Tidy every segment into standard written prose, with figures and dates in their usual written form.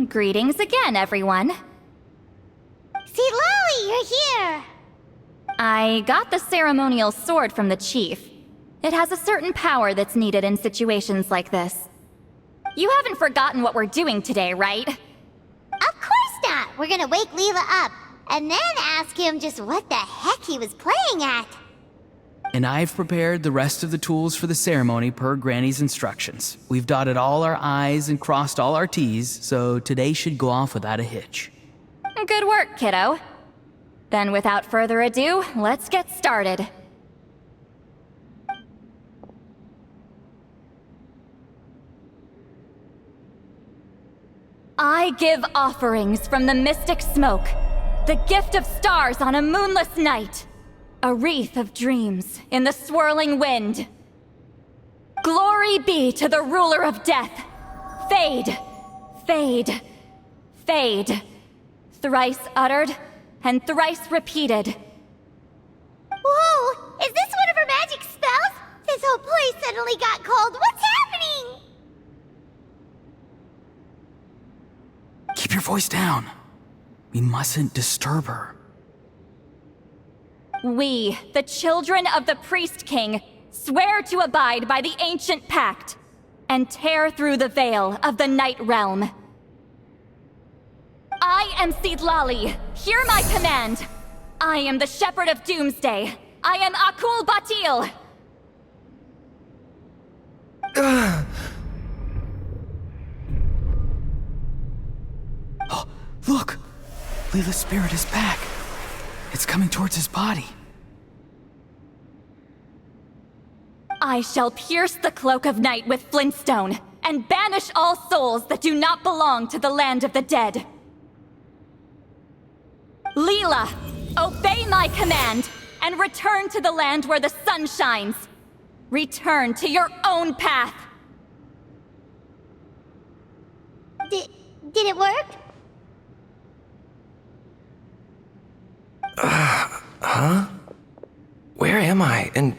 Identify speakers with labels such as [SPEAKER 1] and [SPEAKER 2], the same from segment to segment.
[SPEAKER 1] Greetings again, everyone.
[SPEAKER 2] See, Lolly, you're here!
[SPEAKER 1] I got the ceremonial sword from the chief. It has a certain power that's needed in situations like this. You haven't forgotten what we're doing today, right?
[SPEAKER 2] Of course not! We're gonna wake Leela up, and then ask him just what the heck he was playing at.
[SPEAKER 3] And I've prepared the rest of the tools for the ceremony per Granny's instructions. We've dotted all our I's and crossed all our T's, so today should go off without a hitch.
[SPEAKER 1] Good work, kiddo. Then without further ado, let's get started. I give offerings from the mystic smoke, the gift of stars on a moonless night. A wreath of dreams in the swirling wind. Glory be to the ruler of death. Fade, fade, fade. Thrice uttered and thrice repeated.
[SPEAKER 2] Whoa! Is this one of her magic spells? This whole place suddenly got cold. What's happening?
[SPEAKER 3] Keep your voice down. We mustn't disturb her.
[SPEAKER 1] We, the children of the Priest King, swear to abide by the ancient pact and tear through the veil of the Night Realm. I am Seedlali. Hear my command. I am the Shepherd of Doomsday. I am Akul Batil.
[SPEAKER 3] Oh, look! Leela's spirit is back. It's coming towards his body.
[SPEAKER 1] I shall pierce the cloak of night with flintstone and banish all souls that do not belong to the land of the dead. Leela, obey my command and return to the land where the sun shines. Return to your own path.
[SPEAKER 2] Did it work?
[SPEAKER 4] Huh? Where am I? And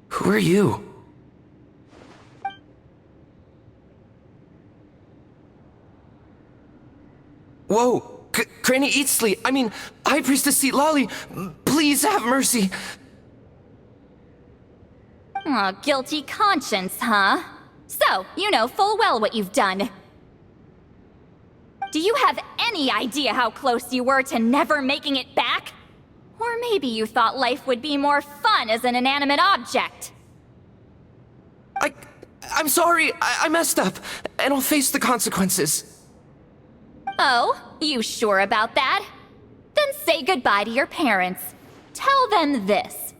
[SPEAKER 4] who are you? Whoa! Granny Eatsley! I mean, High Priestess Seedlali! Please have mercy!
[SPEAKER 1] Aw, guilty conscience, huh? So, you know full well what you've done. Do you have any idea how close you were to never making it back? Or maybe you thought life would be more fun as an inanimate object.
[SPEAKER 4] I'm sorry, I messed up, and I'll face the consequences.
[SPEAKER 1] Oh, you sure about that? Then say goodbye to your parents. Tell them this.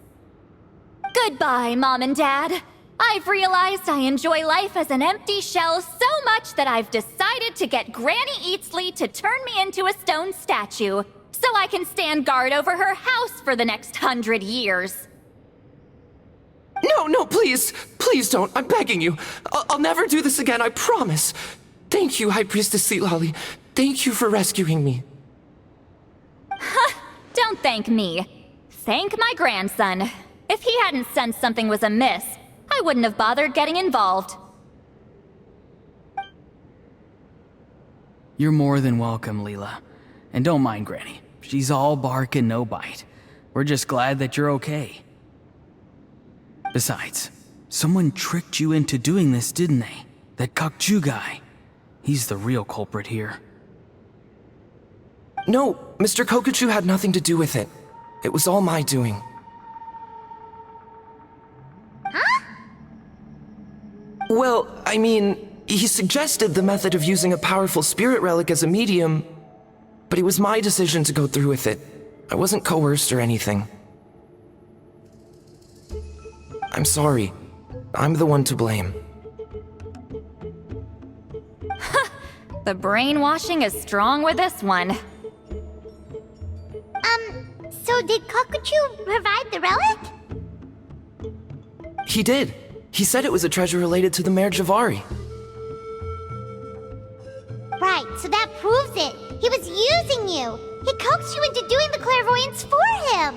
[SPEAKER 1] Goodbye, Mom and Dad. I've realized I enjoy life as an empty shell so much that I've decided to get Granny Eatsley to turn me into a stone statue, so I can stand guard over her house for the next 100 years.
[SPEAKER 4] No, please! Please don't, I'm begging you. I'll never do this again, I promise. Thank you, High Priestess Seedlali. Thank you for rescuing me.
[SPEAKER 1] Don't thank me. Thank my grandson. If he hadn't sensed something was amiss, I wouldn't have bothered getting involved.
[SPEAKER 3] You're more than welcome, Leela. And don't mind Granny. She's all bark and no bite. We're just glad that you're okay. Besides, someone tricked you into doing this, didn't they? That Kakju guy. He's the real culprit here.
[SPEAKER 4] No, Mr. Kokachu had nothing to do with it. It was all my doing.
[SPEAKER 2] Huh?
[SPEAKER 4] Well, I mean, he suggested the method of using a powerful spirit relic as a medium, But it was my decision to go through with it. I wasn't coerced or anything. I'm sorry. I'm the one to blame.
[SPEAKER 1] The brainwashing is strong with this one.
[SPEAKER 2] So did Kokuchu provide the relic?
[SPEAKER 4] He did. He said it was a treasure related to the Mare Javari.
[SPEAKER 2] Right, so that proves it. He was using you. He coaxed you into doing the clairvoyance for him.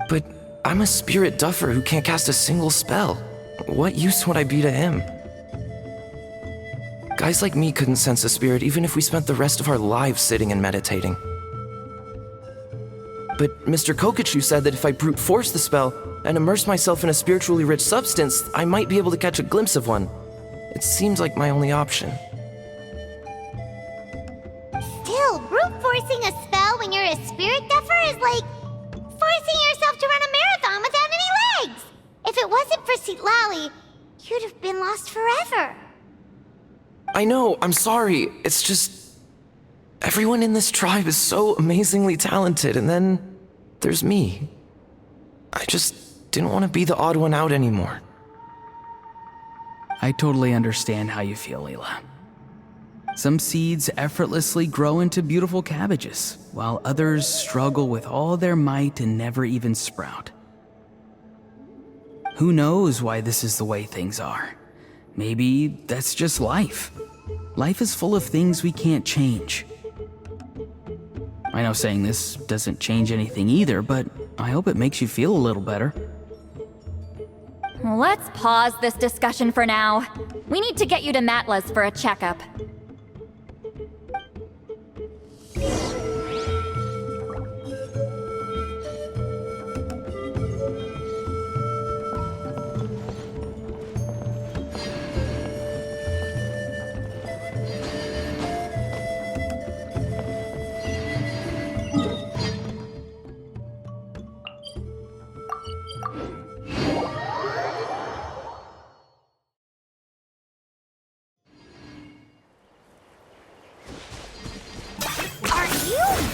[SPEAKER 4] But I'm a spirit duffer who can't cast a single spell. What use would I be to him? Guys like me couldn't sense a spirit even if we spent the rest of our lives sitting and meditating. But Mr. Kokuchu said that if I brute force the spell and immerse myself in a spiritually rich substance, I might be able to catch a glimpse of one. It seems like my only option.
[SPEAKER 2] Still, brute forcing a spell when you're a spirit duffer is like forcing yourself to run a marathon without any legs. If it wasn't for Citlali, you'd have been lost forever.
[SPEAKER 4] I know, I'm sorry. It's just... everyone in this tribe is so amazingly talented, and then there's me. I just didn't want to be the odd one out anymore.
[SPEAKER 3] I totally understand how you feel, Leela. Some seeds effortlessly grow into beautiful cabbages, while others struggle with all their might and never even sprout. Who knows why this is the way things are? Maybe that's just life. Life is full of things we can't change. I know saying this doesn't change anything either, but I hope it makes you feel a little better.
[SPEAKER 1] Let's pause this discussion for now. We need to get you to Matla's for a checkup.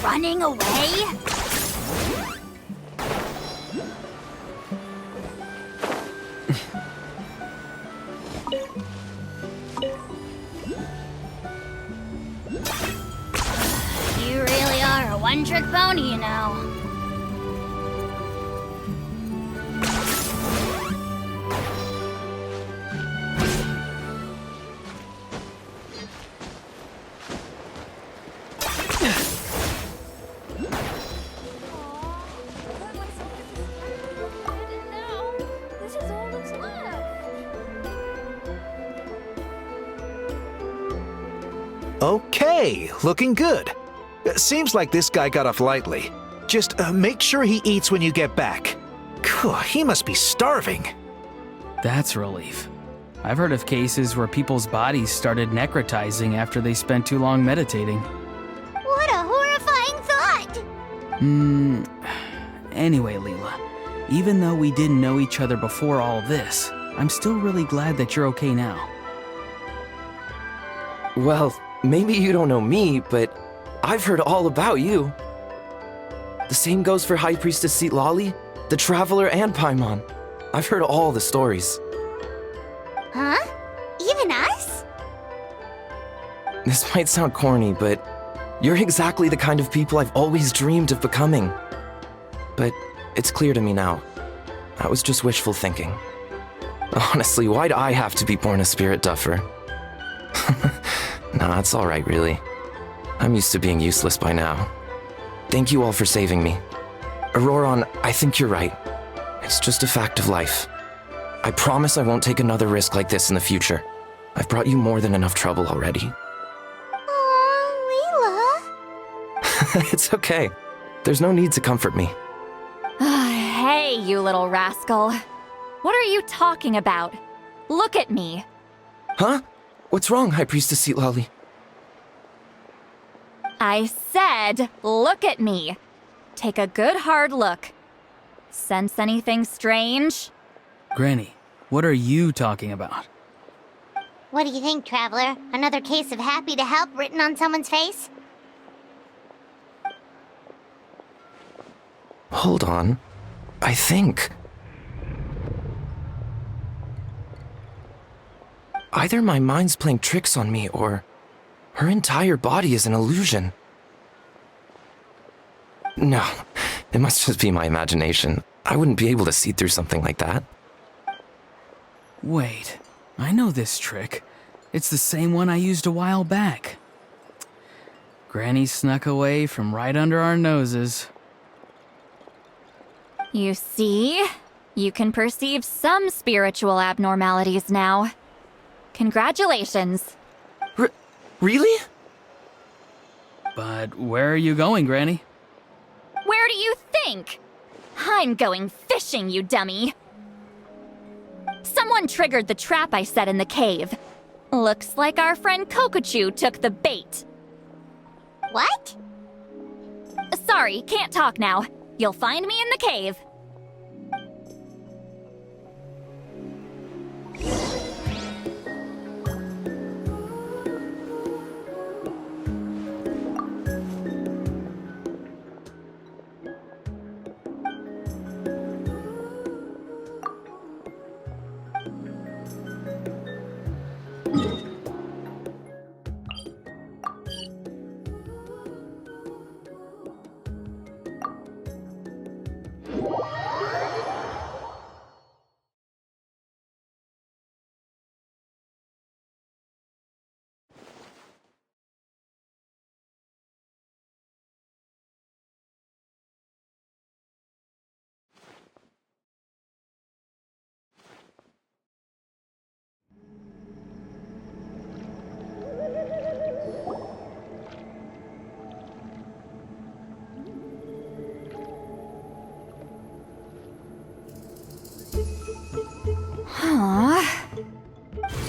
[SPEAKER 2] Running away? You really are a one-trick pony, you know.
[SPEAKER 5] Okay, looking good. Seems like this guy got off lightly. Just make sure he eats when you get back. He must be starving.
[SPEAKER 3] That's a relief. I've heard of cases where people's bodies started necrotizing after they spent too long meditating.
[SPEAKER 2] What a horrifying thought!
[SPEAKER 3] Anyway, Leela, even though we didn't know each other before all this, I'm still really glad that you're okay now.
[SPEAKER 4] Well, maybe you don't know me, but I've heard all about you. The same goes for High Priestess Citlali, the Traveler, and Paimon. I've heard all the stories.
[SPEAKER 2] Huh? Even us?
[SPEAKER 4] This might sound corny, but you're exactly the kind of people I've always dreamed of becoming. But it's clear to me now. That was just wishful thinking. Honestly, why'd I have to be born a spirit duffer? Nah, it's alright, really. I'm used to being useless by now. Thank you all for saving me. Auroron, I think you're right. It's just a fact of life. I promise I won't take another risk like this in the future. I've brought you more than enough trouble already.
[SPEAKER 2] Aw, Leela.
[SPEAKER 4] It's okay. There's no need to comfort me.
[SPEAKER 1] Hey, you little rascal. What are you talking about? Look at me.
[SPEAKER 4] Huh? What's wrong, High Priestess Citlali?
[SPEAKER 1] I said, look at me. Take a good hard look. Sense anything strange?
[SPEAKER 3] Granny, what are you talking about?
[SPEAKER 2] What do you think, Traveler? Another case of happy to help written on someone's face?
[SPEAKER 4] Hold on. I think... either my mind's playing tricks on me, or her entire body is an illusion. No, it must just be my imagination. I wouldn't be able to see through something like that.
[SPEAKER 3] Wait, I know this trick. It's the same one I used a while back. Granny snuck away from right under our noses.
[SPEAKER 1] You see? You can perceive some spiritual abnormalities now. Congratulations.
[SPEAKER 4] Really?
[SPEAKER 3] But where are you going, Granny?
[SPEAKER 1] Where do you think? I'm going fishing, you dummy. Someone triggered the trap I set in the cave. Looks like our friend Kokochu took the bait.
[SPEAKER 2] What?
[SPEAKER 1] Sorry, can't talk now. You'll find me in the cave.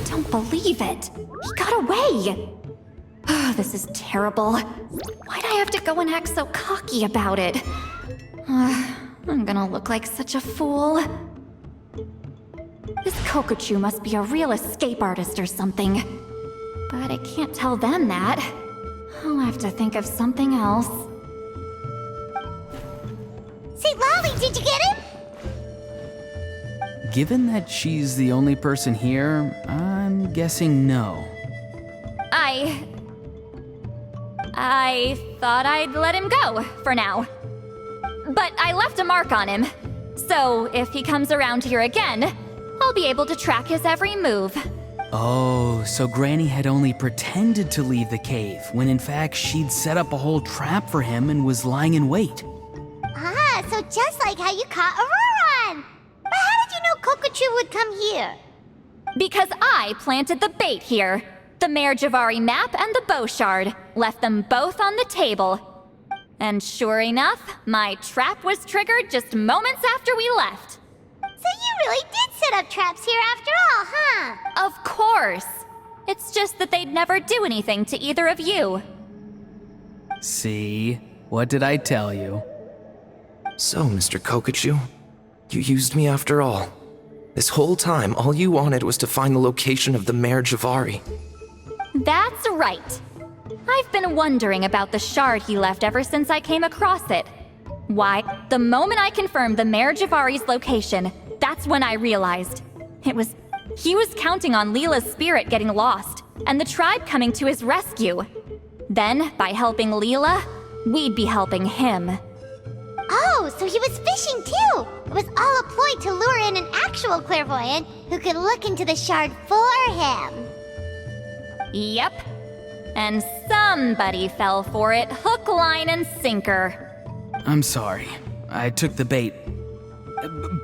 [SPEAKER 1] Don't believe it. He got away. This is terrible. Why'd I have to go and act so cocky about it? I'm gonna look like such a fool. This Kokochu must be a real escape artist or something. But I can't tell them that. I'll have to think of something else.
[SPEAKER 2] St. Lolly, did you get him?
[SPEAKER 3] Given that she's the only person here, I'm guessing no.
[SPEAKER 1] I thought I'd let him go, for now. But I left a mark on him. So if he comes around here again, I'll be able to track his every move.
[SPEAKER 3] Oh, so Granny had only pretended to leave the cave, when in fact she'd set up a whole trap for him and was lying in wait.
[SPEAKER 2] Ah, so just like how you caught Auroron! But how did you know Kokochu would come here?
[SPEAKER 1] Because I planted the bait here. The Mare Javari map and the bow shard. Left them both on the table. And sure enough, my trap was triggered just moments after we left.
[SPEAKER 2] So you really did set up traps here after all, huh?
[SPEAKER 1] Of course. It's just that they'd never do anything to either of you.
[SPEAKER 3] See? What did I tell you?
[SPEAKER 4] So, Mr. Kokochu, you used me after all. This whole time, all you wanted was to find the location of the Mare Javari.
[SPEAKER 1] That's right. I've been wondering about the shard he left ever since I came across it. Why, the moment I confirmed the Mare Javari's location, that's when I realized. He was counting on Leela's spirit getting lost, and the tribe coming to his rescue. Then, by helping Leela, we'd be helping him.
[SPEAKER 2] Oh, so he was fishing too! It was all a ploy to lure in an actual clairvoyant who could look into the shard for him.
[SPEAKER 1] Yep. And somebody fell for it, hook, line, and sinker.
[SPEAKER 3] I'm sorry. I took the bait.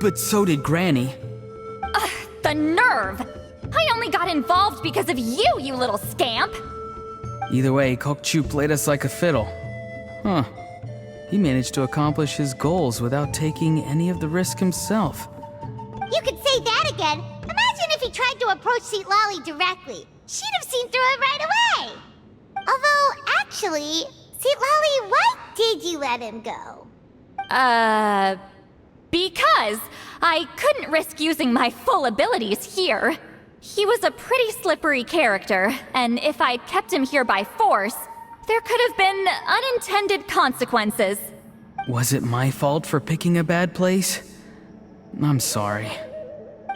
[SPEAKER 3] But so did Granny.
[SPEAKER 1] The nerve! I only got involved because of you, you little scamp!
[SPEAKER 3] Either way, Kokchu played us like a fiddle. Huh. He managed to accomplish his goals without taking any of the risk himself.
[SPEAKER 2] You could say that again. Imagine if he tried to approach St. Lolly directly. She'd have seen through it right away. Although, actually, St. Lolly, why did you let him go?
[SPEAKER 1] Because I couldn't risk using my full abilities here. He was a pretty slippery character, and if I'd kept him here by force, there could have been unintended consequences.
[SPEAKER 3] Was it my fault for picking a bad place? I'm sorry.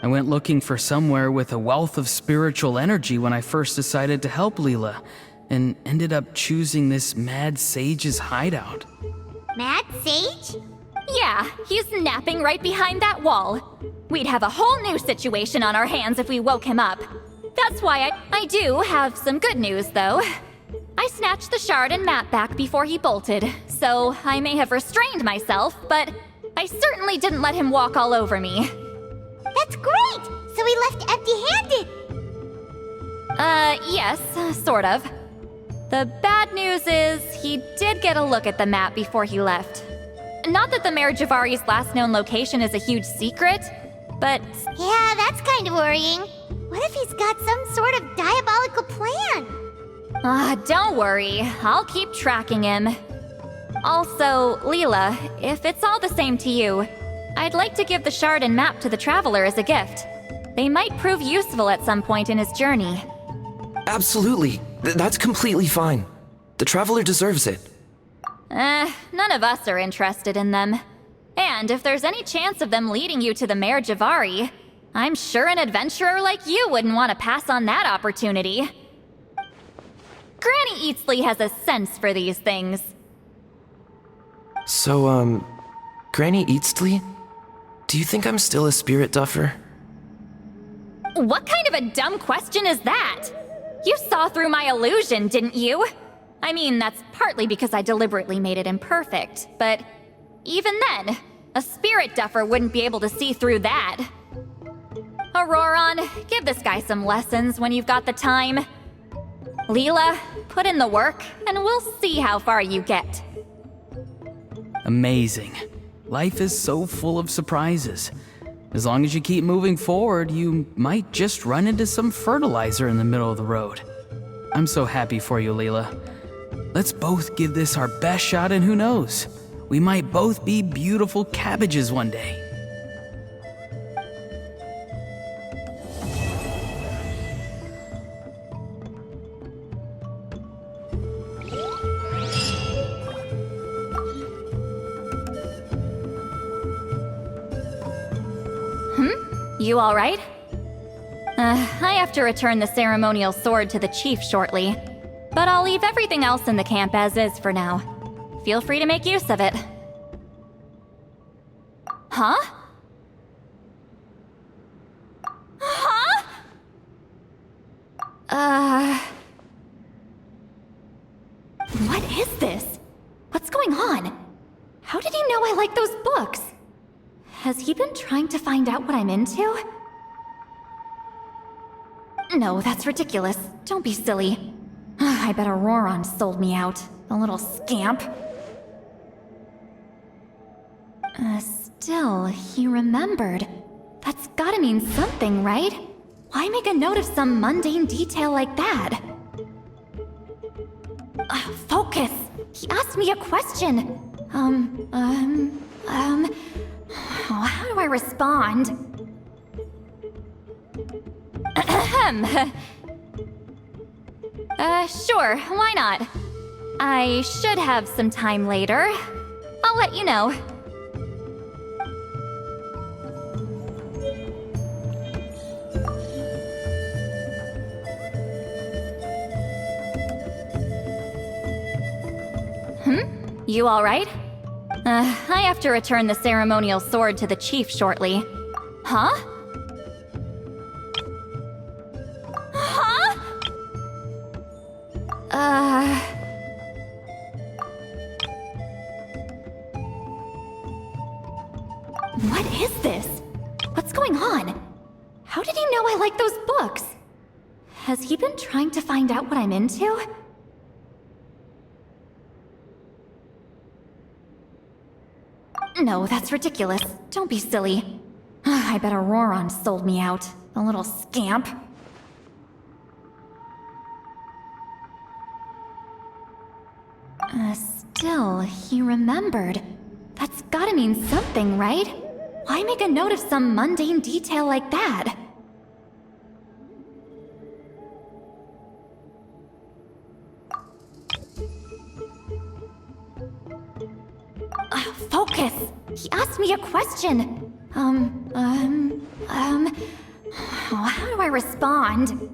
[SPEAKER 3] I went looking for somewhere with a wealth of spiritual energy when I first decided to help Leela, and ended up choosing this mad sage's hideout.
[SPEAKER 2] Mad Sage?
[SPEAKER 1] Yeah, he's napping right behind that wall. We'd have a whole new situation on our hands if we woke him up. That's why I do have some good news, though. I snatched the shard and map back before he bolted, so I may have restrained myself, but I certainly didn't let him walk all over me.
[SPEAKER 2] That's great! So he left empty-handed!
[SPEAKER 1] Yes, sort of. The bad news is, he did get a look at the map before he left. Not that the Mayor Javari's last known location is a huge secret, but...
[SPEAKER 2] Yeah, that's kind of worrying. What if he's got some sort of diabolical plan?
[SPEAKER 1] Don't worry. I'll keep tracking him. Also, Leela, if it's all the same to you, I'd like to give the shard and map to the Traveler as a gift. They might prove useful at some point in his journey.
[SPEAKER 4] Absolutely. That's completely fine. The Traveler deserves it.
[SPEAKER 1] None of us are interested in them. And if there's any chance of them leading you to the Mayor Javari, I'm sure an adventurer like you wouldn't want to pass on that opportunity. Granny Eatsley has a sense for these things.
[SPEAKER 4] So, Granny Eatsley? Do you think I'm still a spirit duffer?
[SPEAKER 1] What kind of a dumb question is that? You saw through my illusion, didn't you? I mean, that's partly because I deliberately made it imperfect, but even then, a spirit duffer wouldn't be able to see through that. Auroron, give this guy some lessons when you've got the time. Leela, put in the work, and we'll see how far you get.
[SPEAKER 3] Amazing. Life is so full of surprises. As long as you keep moving forward, you might just run into some fertilizer in the middle of the road. I'm so happy for you, Leela. Let's both give this our best shot, and who knows? We might both be beautiful cabbages one day.
[SPEAKER 1] You all right? I have to return the ceremonial sword to the chief shortly, but I'll leave everything else in the camp as is for now. Feel free to make use of it. Huh? Huh? What is this? What's going on? How did he know I like those books? Has he been trying to find out what I'm into? No, that's ridiculous. Don't be silly. I bet Auroron sold me out. The little scamp. Still, he remembered. That's gotta mean something, right? Why make a note of some mundane detail like that? Focus! He asked me a question. How do I respond? Sure, why not? I should have some time later. I'll let you know. You all right? I have to return the ceremonial sword to the chief shortly. Huh? Huh? What is this? What's going on? How did he know I like those books? Has he been trying to find out what I'm into? No, that's ridiculous. Don't be silly. I bet Auroron sold me out. The little scamp. Still, he remembered. That's gotta mean something, right? Why make a note of some mundane detail like that? Lucas! He asked me a question. How do I respond?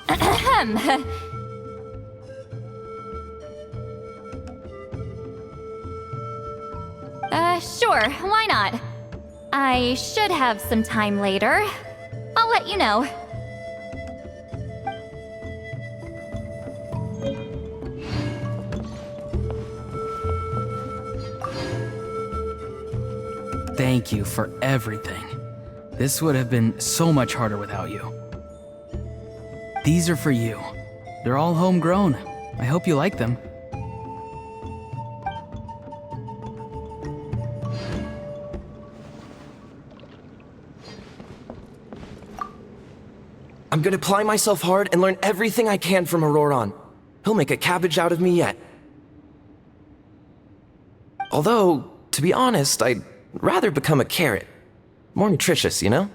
[SPEAKER 1] Ahem. Sure, why not? I should have some time later. I'll let you know.
[SPEAKER 3] Thank you for everything. This would have been so much harder without you. These are for you. They're all homegrown. I hope you like them.
[SPEAKER 4] I'm gonna apply myself hard and learn everything I can from Auroron. He'll make a cabbage out of me yet. Although, to be honest, I'd rather become a carrot. More nutritious, you know?